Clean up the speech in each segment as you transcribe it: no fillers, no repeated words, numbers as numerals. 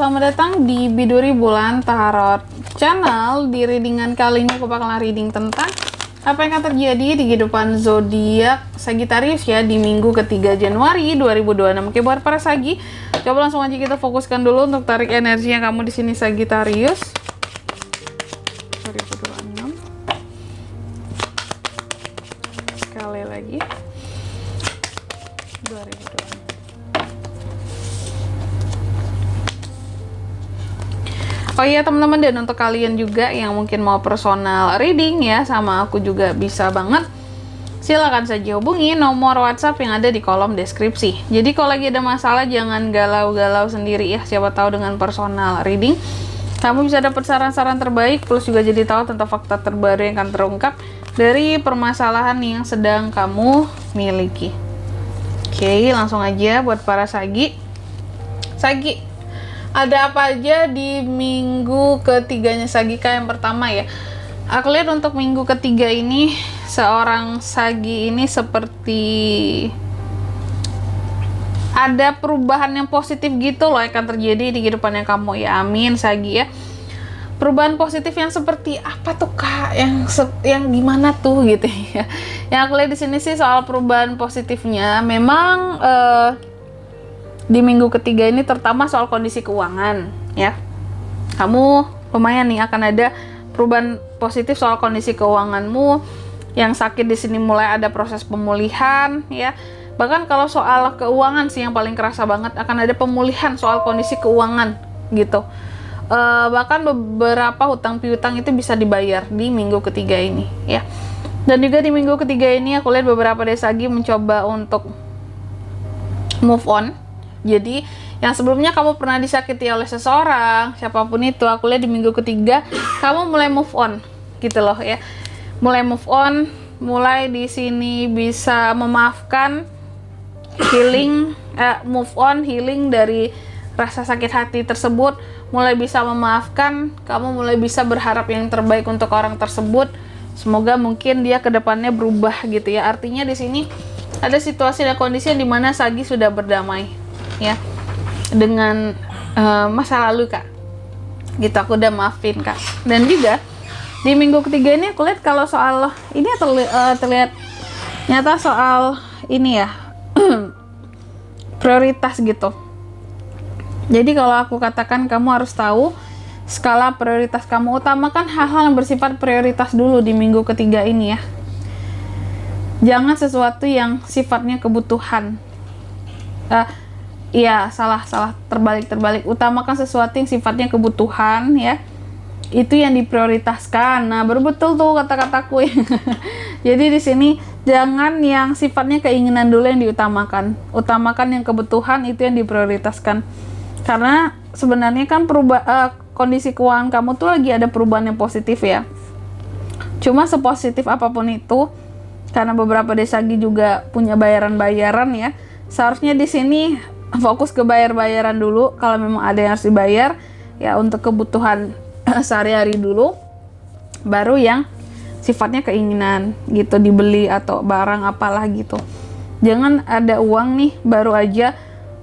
selamat datang di Biduri Bulan Tarot Channel. Di readingan kali ini aku bakalan reading tentang apa yang akan terjadi di kehidupan zodiak Sagittarius ya di minggu ketiga Januari 2026. Oke, buat para Sagi, coba langsung aja kita fokuskan dulu untuk tarik energinya kamu di sini Sagittarius 2026. Sekali lagi 2026. Oh iya teman-teman, dan untuk kalian juga yang mungkin mau personal reading ya sama aku juga bisa banget, silakan saja hubungi nomor WhatsApp yang ada di kolom deskripsi. Jadi kalau lagi ada masalah jangan galau-galau sendiri ya, siapa tahu dengan personal reading kamu bisa dapat saran-saran terbaik, plus juga jadi tahu tentang fakta terbaru yang akan terungkap dari permasalahan yang sedang kamu miliki. Oke, langsung aja buat para Sagi. Ada apa aja di minggu ketiganya Sagika? Yang pertama ya, aku lihat untuk minggu ketiga ini seorang Sagi ini seperti ada perubahan yang positif gitu loh yang akan terjadi di kehidupannya kamu ya. Amin Sagi ya. Perubahan positif yang seperti apa tuh Kak? Yang gimana tuh gitu ya. Yang aku lihat di sini sih soal perubahan positifnya memang di minggu ketiga ini terutama soal kondisi keuangan ya. Kamu lumayan nih akan ada perubahan positif soal kondisi keuanganmu. Yang sakit di sini mulai ada proses pemulihan ya. Bahkan kalau soal keuangan sih yang paling kerasa banget, akan ada pemulihan soal kondisi keuangan gitu. Bahkan beberapa hutang piutang itu bisa dibayar di minggu ketiga ini ya. Dan juga di minggu ketiga ini aku lihat beberapa dari Sagi mencoba untuk move on. Jadi yang sebelumnya kamu pernah disakiti oleh seseorang, siapapun itu, aku lihat di minggu ketiga kamu mulai move on gitu loh ya. Mulai move on, mulai di sini bisa memaafkan, healing, move on, healing dari rasa sakit hati tersebut, mulai bisa memaafkan, kamu mulai bisa berharap yang terbaik untuk orang tersebut. Semoga mungkin dia kedepannya berubah gitu ya. Artinya di sini ada situasi dan kondisi di mana Sagi sudah berdamai ya dengan masa lalu Kak gitu, aku udah maafin Kak. Dan juga di minggu ketiga ini aku lihat kalau soal ini terlihat nyata soal ini ya prioritas gitu. Jadi kalau aku katakan kamu harus tahu skala prioritas kamu, utamakan hal-hal yang bersifat prioritas dulu di minggu ketiga ini ya. Jangan sesuatu yang sifatnya kebutuhan. Iya, salah terbalik. Utamakan sesuatu yang sifatnya kebutuhan ya. Itu yang diprioritaskan. Nah, baru betul tuh kata-kataku ya. Jadi di sini jangan yang sifatnya keinginan dulu yang diutamakan. Utamakan yang kebutuhan, itu yang diprioritaskan. Karena sebenarnya kan kondisi keuangan kamu tuh lagi ada perubahan yang positif ya. Cuma sepositif apapun itu, karena beberapa dari Sagi juga punya bayaran-bayaran ya. Seharusnya di sini fokus ke bayar-bayaran dulu kalau memang ada yang harus dibayar ya, untuk kebutuhan sehari-hari dulu, baru yang sifatnya keinginan gitu, dibeli atau barang apalah gitu. Jangan ada uang nih baru aja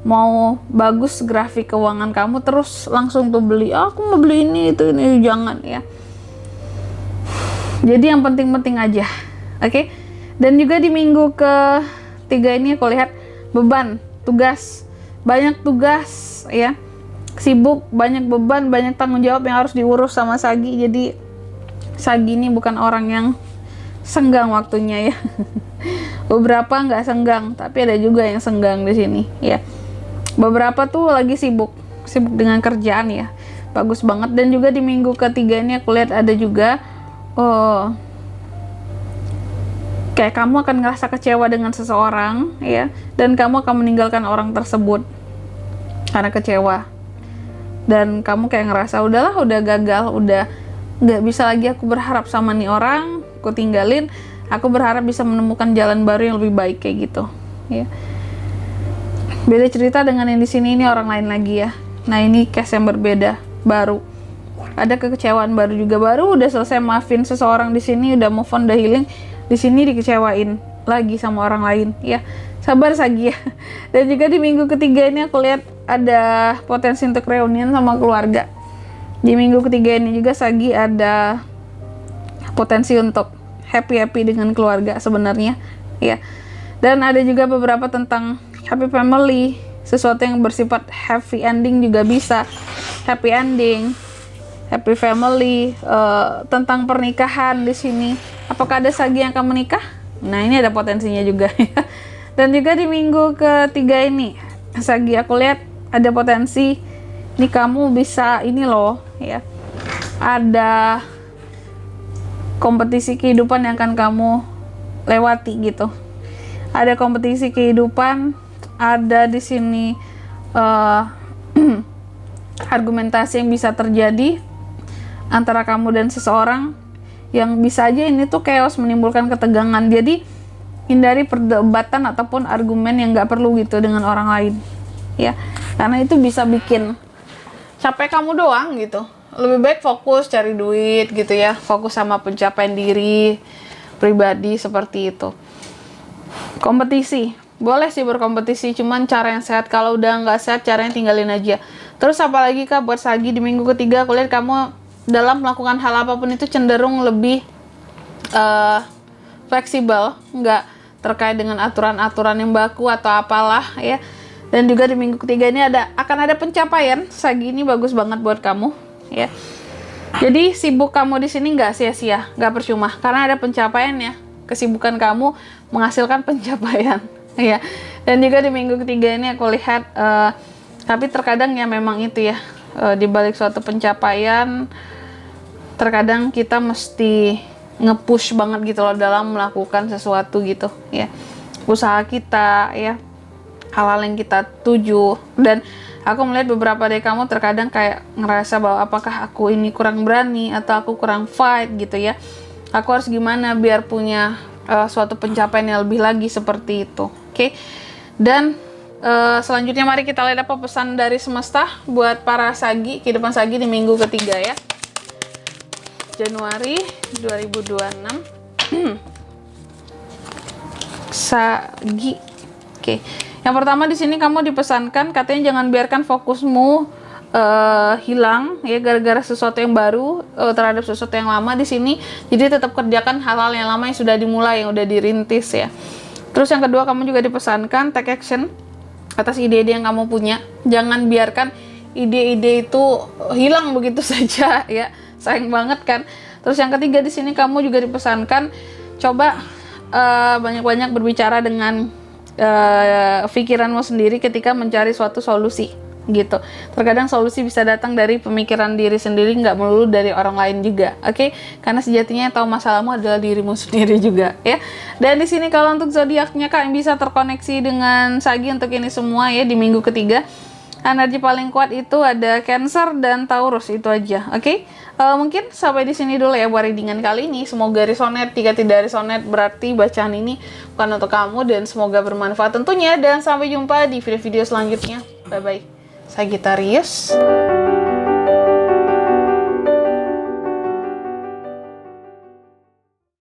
mau bagus grafik keuangan kamu terus langsung tuh beli, aku mau beli ini itu ini, jangan ya. Jadi yang penting-penting aja, oke? Dan juga di minggu ketiga ini aku lihat beban, tugas, banyak tugas ya, sibuk, banyak beban, banyak tanggung jawab yang harus diurus sama Sagi. Jadi Sagi ini bukan orang yang senggang waktunya ya. Beberapa nggak senggang, tapi ada juga yang senggang di sini ya. Beberapa tuh lagi sibuk dengan kerjaan ya, bagus banget. Dan juga di minggu ketiga ini aku lihat ada juga kayak kamu akan ngerasa kecewa dengan seseorang ya, dan kamu akan meninggalkan orang tersebut karena kecewa. Dan kamu kayak ngerasa udah gagal, udah nggak bisa lagi aku berharap sama nih orang, aku tinggalin, aku berharap bisa menemukan jalan baru yang lebih baik kayak gitu ya. Beda cerita dengan yang di sini, ini orang lain lagi ya. Nah, ini case yang berbeda, baru ada kekecewaan baru juga, baru udah selesai maafin seseorang di sini, udah move on, udah healing, di sini dikecewain lagi sama orang lain ya. Sabar Sagi ya. Dan juga di minggu ketiga ini aku lihat ada potensi untuk reunian sama keluarga. Di minggu ketiga ini juga Sagi ada potensi untuk happy dengan keluarga sebenarnya ya. Dan ada juga beberapa tentang happy family, sesuatu yang bersifat happy ending juga bisa. Happy ending, happy family, tentang pernikahan di sini. Apakah ada Sagi yang akan menikah? Nah, ini ada potensinya juga ya. Dan juga di minggu ketiga ini Sagi aku lihat ada potensi ini kamu bisa ini loh ya, ada kompetisi kehidupan yang akan kamu lewati gitu. Ada kompetisi kehidupan, ada di sini argumentasi yang bisa terjadi antara kamu dan seseorang yang bisa aja ini tuh chaos, menimbulkan ketegangan. Jadi hindari perdebatan ataupun argumen yang nggak perlu gitu dengan orang lain ya, karena itu bisa bikin capek kamu doang gitu. Lebih baik fokus cari duit gitu ya, fokus sama pencapaian diri pribadi seperti itu. Kompetisi boleh sih berkompetisi, cuman cara yang sehat. Kalau udah nggak sehat caranya tinggalin aja. Terus apalagi Kak buat Sagi di minggu ketiga, aku lihat kamu dalam melakukan hal apapun itu cenderung lebih fleksibel, nggak terkait dengan aturan-aturan yang baku atau apalah ya. Dan juga di minggu ketiga ini akan ada pencapaian. Sagi ini bagus banget buat kamu ya. Jadi sibuk kamu di sini nggak sia-sia, nggak percuma, karena ada pencapaian ya. Kesibukan kamu menghasilkan pencapaian ya. Dan juga di minggu ketiga ini aku lihat tapi terkadang ya memang itu ya, di balik suatu pencapaian terkadang kita mesti nge-push banget gitu loh dalam melakukan sesuatu gitu ya, usaha kita ya, hal-hal yang kita tuju. Dan aku melihat beberapa dari kamu terkadang kayak ngerasa bahwa apakah aku ini kurang berani atau aku kurang fight gitu ya, aku harus gimana biar punya suatu pencapaian yang lebih lagi seperti itu. Oke. Dan selanjutnya mari kita lihat apa pesan dari semesta buat para Sagi, kehidupan Sagi di minggu ketiga ya, Januari 2026. Sagi. Oke. Yang pertama di sini kamu dipesankan katanya jangan biarkan fokusmu hilang ya gara-gara sesuatu yang baru terhadap sesuatu yang lama di sini. Jadi tetap kerjakan hal-hal yang lama yang sudah dimulai, yang udah dirintis ya. Terus yang kedua kamu juga dipesankan take action atas ide-ide yang kamu punya. Jangan biarkan ide-ide itu hilang begitu saja ya. Sayang banget kan. Terus yang ketiga di sini kamu juga dipesankan coba banyak-banyak berbicara dengan pikiranmu sendiri ketika mencari suatu solusi gitu. Terkadang solusi bisa datang dari pemikiran diri sendiri, nggak melulu dari orang lain juga. Oke? Karena sejatinya yang tahu masalahmu adalah dirimu sendiri juga ya. Dan di sini kalau untuk zodiaknya Kak yang bisa terkoneksi dengan Sagi untuk ini semua ya di minggu ketiga, energi paling kuat itu ada Cancer dan Taurus, itu aja. Oke? Mungkin sampai di sini dulu ya buat readingan kali ini. Semoga resonate. Jika tidak resonate berarti bacaan ini bukan untuk kamu, dan semoga bermanfaat tentunya. Dan sampai jumpa di video-video selanjutnya. Bye bye. Sagittarius.